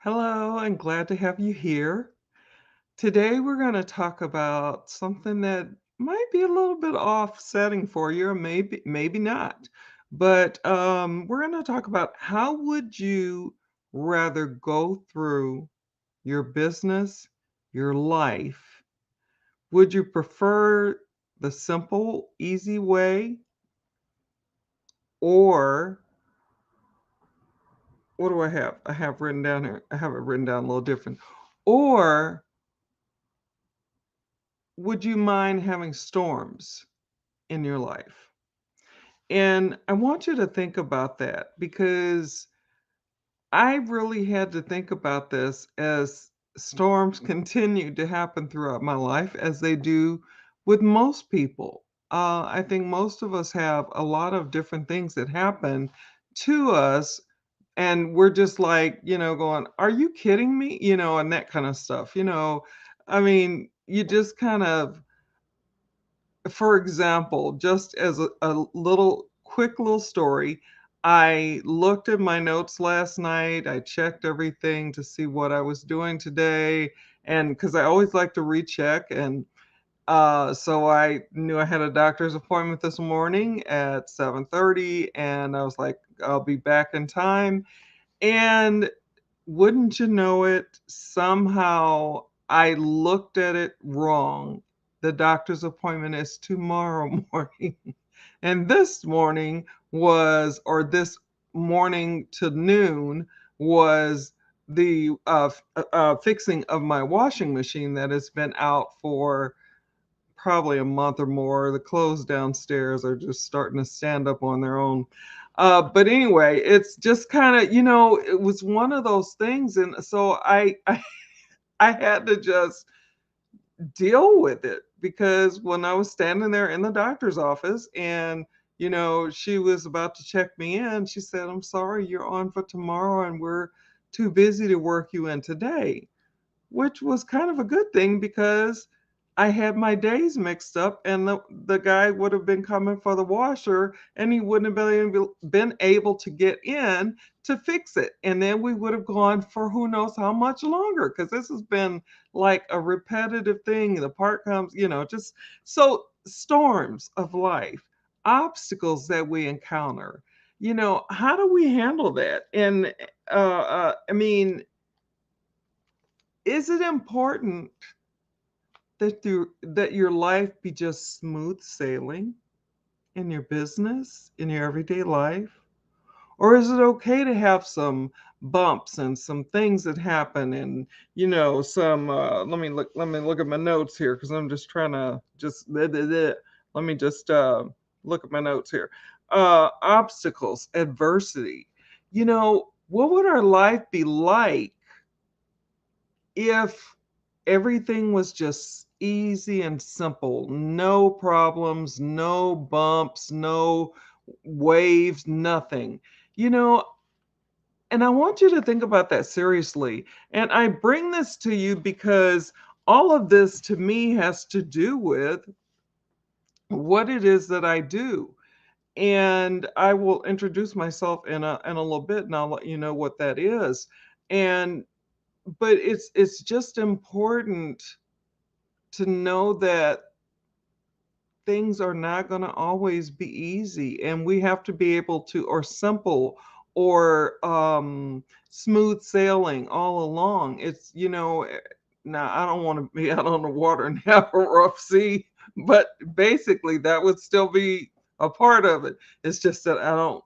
Hello, and glad to have you here. Today, we're going to talk about something that might be a little bit offsetting for you, or maybe not. But we're going to talk about how would you rather go through your business, your life? Would you prefer the simple, easy way, or what do I have? I have written down here. I have it written down a little different. Or would you mind having storms in your life? And I want you to think about that because I really had to think about this as storms continue to happen throughout my life, as they do with most people. I think most of us have a lot of different things that happen to us, and we're just like, going, "Are you kidding me?" And that kind of stuff. I mean, you just kind of for example, just as a little quick little story, I looked at my notes last night. I checked everything to see what I was doing today. And because I always like to recheck, and so I knew I had a doctor's appointment this morning at 7:30, and I was like, I'll be back in time. And wouldn't you know it, somehow I looked at it wrong. The doctor's appointment is tomorrow morning. And this morning this morning to noon was the fixing of my washing machine that has been out for probably a month or more. The clothes downstairs are just starting to stand up on their own. But anyway, it's just kind of, it was one of those things. And so I had to just deal with it because when I was standing there in the doctor's office and, she was about to check me in, she said, "I'm sorry, you're on for tomorrow and we're too busy to work you in today." Which was kind of a good thing because I had my days mixed up, and the guy would have been coming for the washer, and he wouldn't have been able to get in to fix it, and then we would have gone for who knows how much longer, because this has been like a repetitive thing. The part comes, just so storms of life, obstacles that we encounter, how do we handle that? And, I mean, is it important that your life be just smooth sailing in your business, in your everyday life? Or is it okay to have some bumps and some things that happen and, some let me look at my notes here because I'm just trying to just let me just look at my notes here. Obstacles, adversity. What would our life be like if everything was just easy and simple, no problems, no bumps, no waves, nothing. You know, and I want you to think about that seriously. And I bring this to you because all of this to me has to do with what it is that I do. And I will introduce myself in a little bit, and I'll let you know what that is. And but it's just important to know that things are not going to always be easy, and we have to be able to, or simple, or smooth sailing all along. Now I don't want to be out on the water and have a rough sea, but basically that would still be a part of it. It's just that I don't,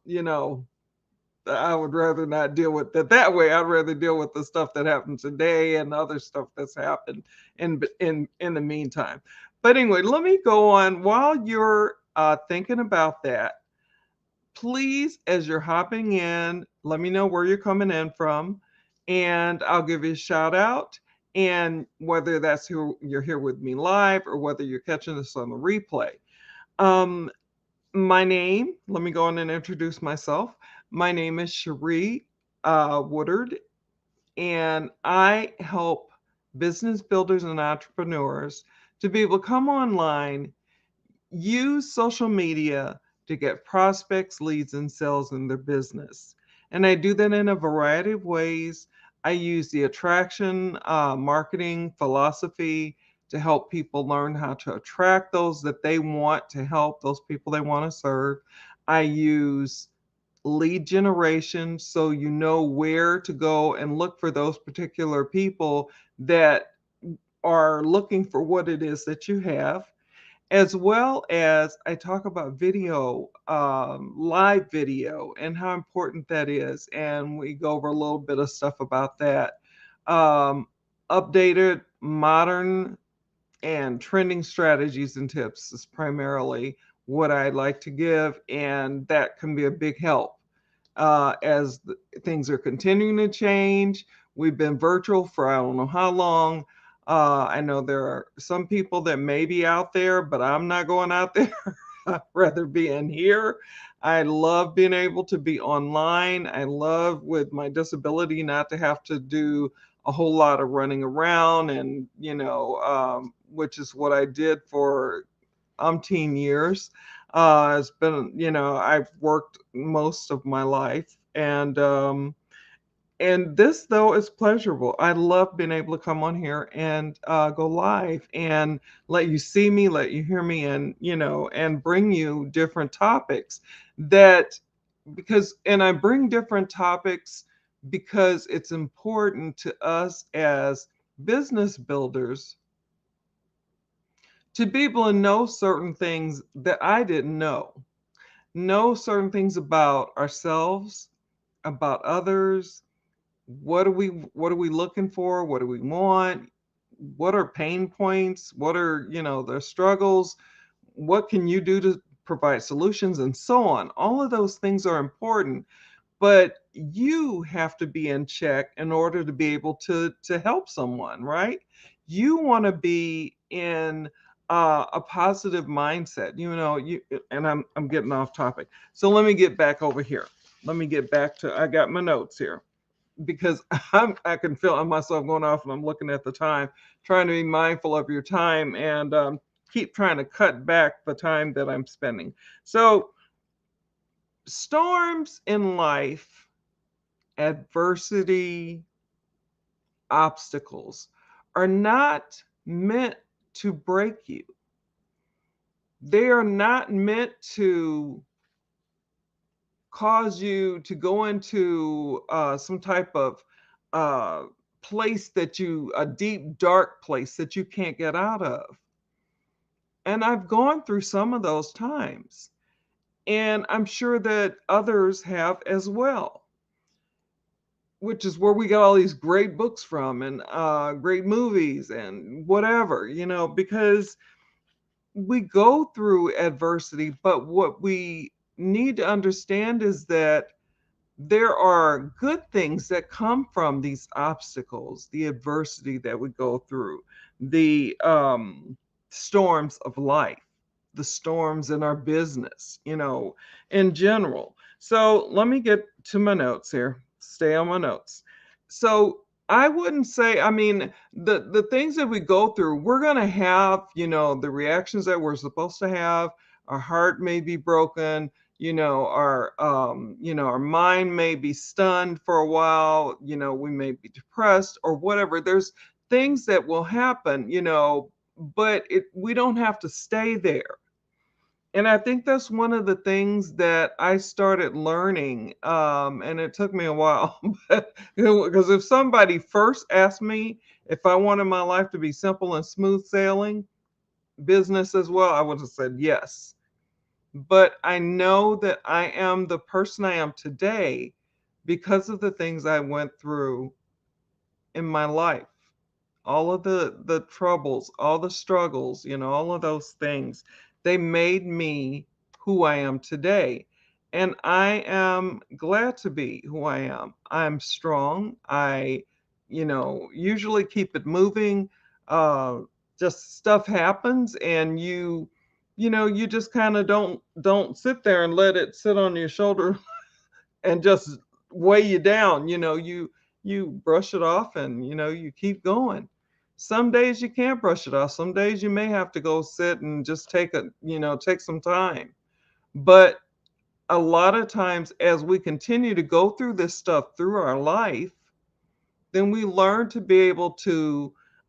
I would rather not deal with it that way. I'd rather deal with the stuff that happened today and other stuff that's happened in the meantime. But anyway, let me go on while you're thinking about that. Please, as you're hopping in, let me know where you're coming in from, and I'll give you a shout out. And whether that's who you're here with me live or whether you're catching this on the replay. Um, my name, let me go on and introduce myself. My name is Cherie Woodard, and I help business builders and entrepreneurs to be able to come online, use social media to get prospects, leads, and sales in their business. And I do that in a variety of ways. I use the attraction marketing philosophy to help people learn how to attract those that they want to help, those people they want to serve. I use lead generation so you know where to go and look for those particular people that are looking for what it is that you have, as well as I talk about video, live video, and how important that is. And we go over a little bit of stuff about that. Um, Updated, modern, and trending strategies and tips is primarily what I like to give. And that can be a big help as things are continuing to change. We've been virtual for I don't know how long. I know there are some people that may be out there, but I'm not going out there. I'd rather be in here. I love being able to be online. I love with my disability not to have to do a whole lot of running around and, which is what I did for umpteen years. It's been, I've worked most of my life, and this though is pleasurable. I love being able to come on here and go live and let you see me, let you hear me, and and bring you different topics that and I bring different topics because it's important to us as business builders to be able to know certain things that I didn't know certain things about ourselves, about others. What are we looking for? What do we want? What are pain points? What are, their struggles? What can you do to provide solutions and so on? All of those things are important, but you have to be in check in order to be able to help someone, right? You want to be in a positive mindset, and I'm getting off topic. So let me get back over here. Let me get back to I got my notes here because I can feel myself going off and I'm looking at the time, trying to be mindful of your time and keep trying to cut back the time that I'm spending. So storms in life, adversity, obstacles are not meant to break you. They are not meant to cause you to go into some type of uh, a deep, dark place that you can't get out of. And I've gone through some of those times, and I'm sure that others have as well, which is where we got all these great books from and great movies and whatever, because we go through adversity. But what we need to understand is that there are good things that come from these obstacles, the adversity that we go through, the storms of life, the storms in our business, in general. So let me get to my notes here. Stay on my notes. So I wouldn't say, I mean, the things that we go through, we're gonna have, the reactions that we're supposed to have. Our heart may be broken, our mind may be stunned for a while, we may be depressed or whatever. There's things that will happen, but we don't have to stay there. And I think that's one of the things that I started learning, and it took me a while, but because if somebody first asked me if I wanted my life to be simple and smooth sailing, business as well, I would have said yes. But I know that I am the person I am today because of the things I went through in my life. All of the troubles, all the struggles, all of those things, they made me who I am today. And I am glad to be who I am. I'm strong. I, usually keep it moving. Uh, just stuff happens and you just kind of don't sit there and let it sit on your shoulder and just weigh you down. You brush it off and you keep going. Some days you can't brush it off. Some days you may have to go sit and just take some time. But a lot of times as we continue to go through this stuff through our life, then we learn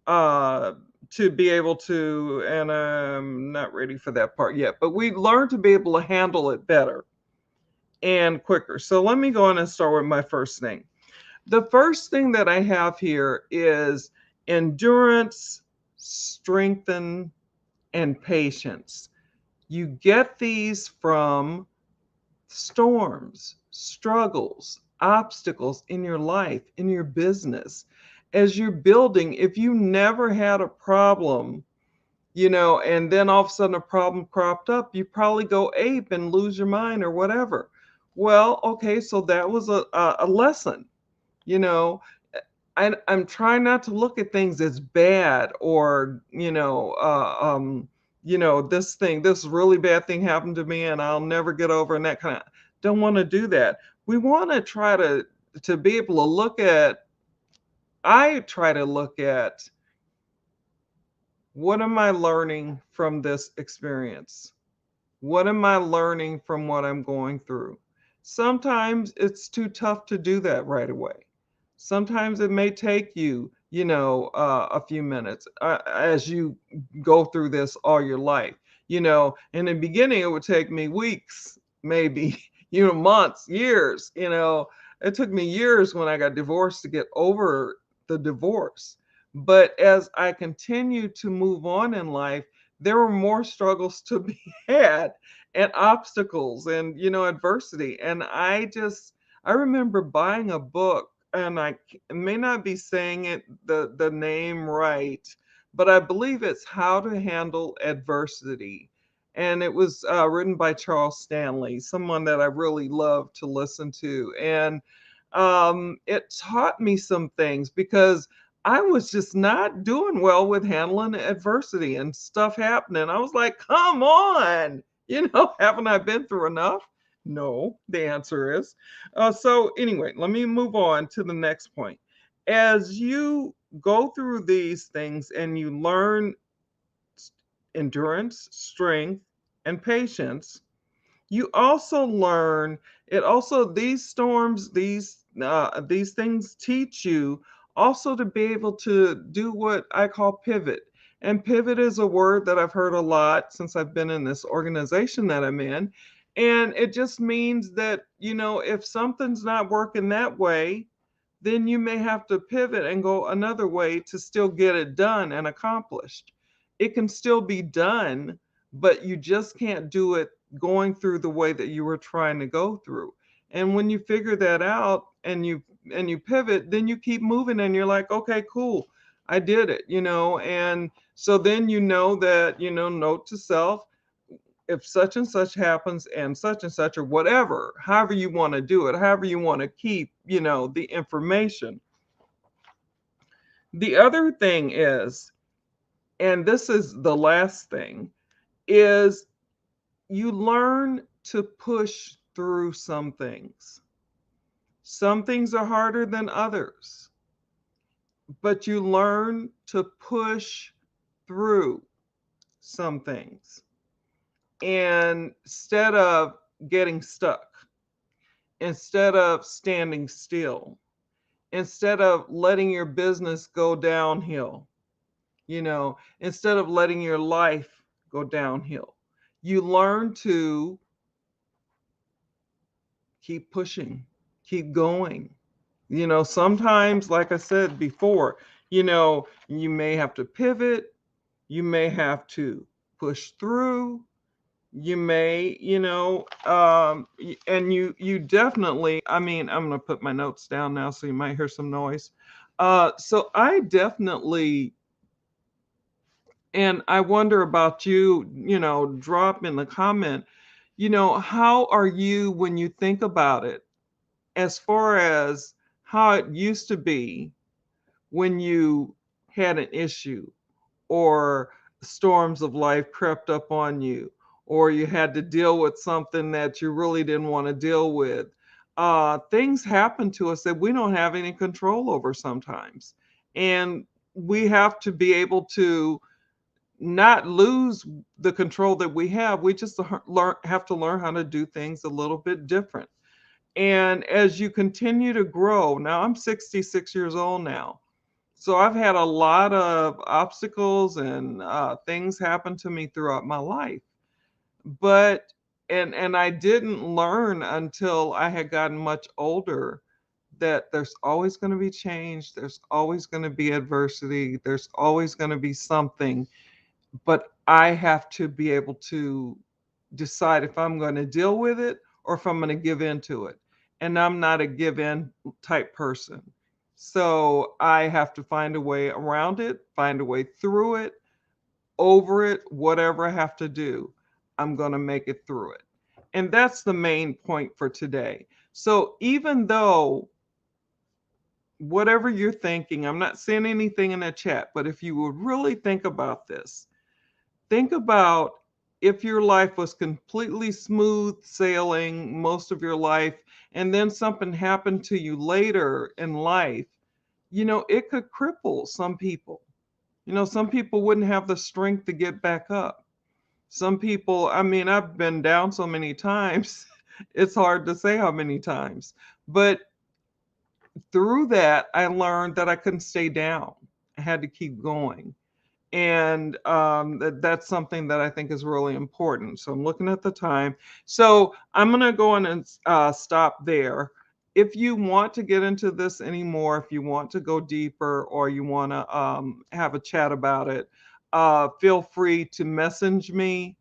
uh, to be able to, and I'm not ready for that part yet, but we learn to be able to handle it better and quicker. So let me go on and start with my first thing. The first thing that I have here is endurance, strengthen, and patience. You get these from storms, struggles, obstacles in your life, in your business. As you're building, if you never had a problem, and then all of a sudden a problem cropped up, you probably go ape and lose your mind or whatever. Well, okay, so that was a lesson. You know, I'm trying not to look at things as bad or, this really bad thing happened to me and I'll never get over and that kind of don't want to do that. We want to try to be able to look at I try to look at what am I learning from this experience? What am I learning from what I'm going through? Sometimes it's too tough to do that right away. Sometimes it may take you, a few minutes as you go through this all your life. In the beginning, it would take me weeks, maybe, months, years. It took me years when I got divorced to get over the divorce. But as I continued to move on in life, there were more struggles to be had and obstacles and adversity. And I remember buying a book, and may not be saying the name right, but I believe it's How to Handle Adversity. And it was written by Charles Stanley, someone that I really love to listen to. And it taught me some things because I was just not doing well with handling adversity and stuff happening. I was like, come on, haven't I been through enough? No, the answer is. So, anyway, let me move on to the next point. As you go through these things and you learn endurance, strength, and patience, you also learn these storms, these things teach you also to be able to do what I call pivot. And pivot is a word that I've heard a lot since I've been in this organization that I'm in. And it just means that, if something's not working that way, then you may have to pivot and go another way to still get it done and accomplished. It can still be done, but you just can't do it going through the way that you were trying to go through. And when you figure that out and you pivot, then you keep moving and you're like, okay, cool, I did it, and so then that, note to self, if such and such happens and such or whatever, however you want to do it, however you want to keep, the information. The other thing is, and this is the last thing, is you learn to push through some things. Some things are harder than others, but you learn to push through some things. And instead of getting stuck, instead of standing still, instead of letting your business go downhill, instead of letting your life go downhill, you learn to keep pushing, keep going. Sometimes, like I said before, you may have to pivot, you may have to push through, you may, and you definitely, I mean, I'm going to put my notes down now so you might hear some noise. So I definitely, and I wonder about you, drop in the comment, how are you when you think about it, as far as how it used to be when you had an issue or storms of life crept up on you, or you had to deal with something that you really didn't want to deal with. Things happen to us that we don't have any control over sometimes. And we have to be able to not lose the control that we have. We just have to learn how to do things a little bit different. And as you continue to grow, now I'm 66 years old now. So I've had a lot of obstacles and things happen to me throughout my life. But and I didn't learn until I had gotten much older that there's always going to be change, there's always going to be adversity, there's always going to be something, but I have to be able to decide if I'm going to deal with it or if I'm going to give in to it. And I'm not a give in type person. So I have to find a way around it, find a way through it, over it, whatever I have to do, I'm going to make it through it. And that's the main point for today. So even though whatever you're thinking, I'm not saying anything in the chat, but if you would really think about this, think about if your life was completely smooth sailing most of your life, and then something happened to you later in life, it could cripple some people. Some people wouldn't have the strength to get back up. Some people, I mean, I've been down so many times, it's hard to say how many times. But through that, I learned that I couldn't stay down. I had to keep going. And that's something that I think is really important. So I'm looking at the time. So I'm going to go on and stop there. If you want to get into this anymore, if you want to go deeper, or you want to have a chat about it, feel free to message me.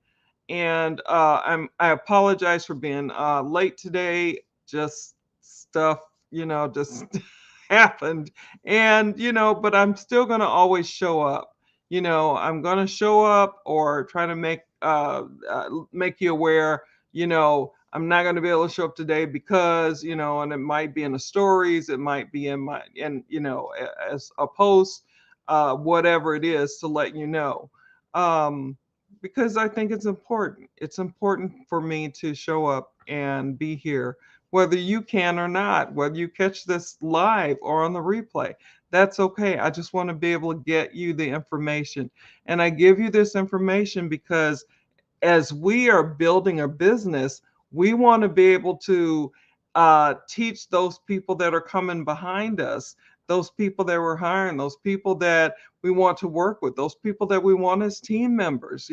And I apologize for being late today. Just stuff, just happened. And but I'm still gonna always show up. I'm gonna show up or try to make you aware. I'm not gonna be able to show up today because and it might be in the stories, it might be in my in as a post, whatever it is to let you know. Um, because I think it's important. It's important for me to show up and be here, whether you can or not, whether you catch this live or on the replay. That's okay. I just want to be able to get you the information. And I give you this information because as we are building a business, we want to be able to teach those people that are coming behind us, those people that we're hiring, those people that we want to work with, those people that we want as team members,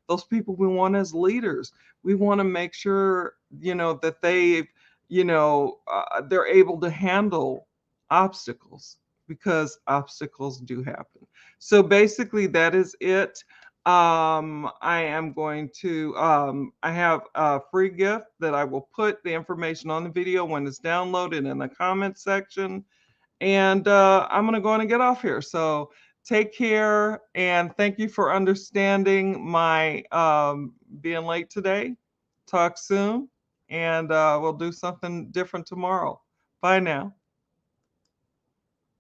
those people we want as leaders. We want to make sure, that they're able to handle obstacles because obstacles do happen. So basically, that is it. I am going to, I have a free gift that I will put the information on the video when it's downloaded in the comment section. And I'm going to go on and get off here. So take care and thank you for understanding my being late today. Talk soon and we'll do something different tomorrow. Bye now.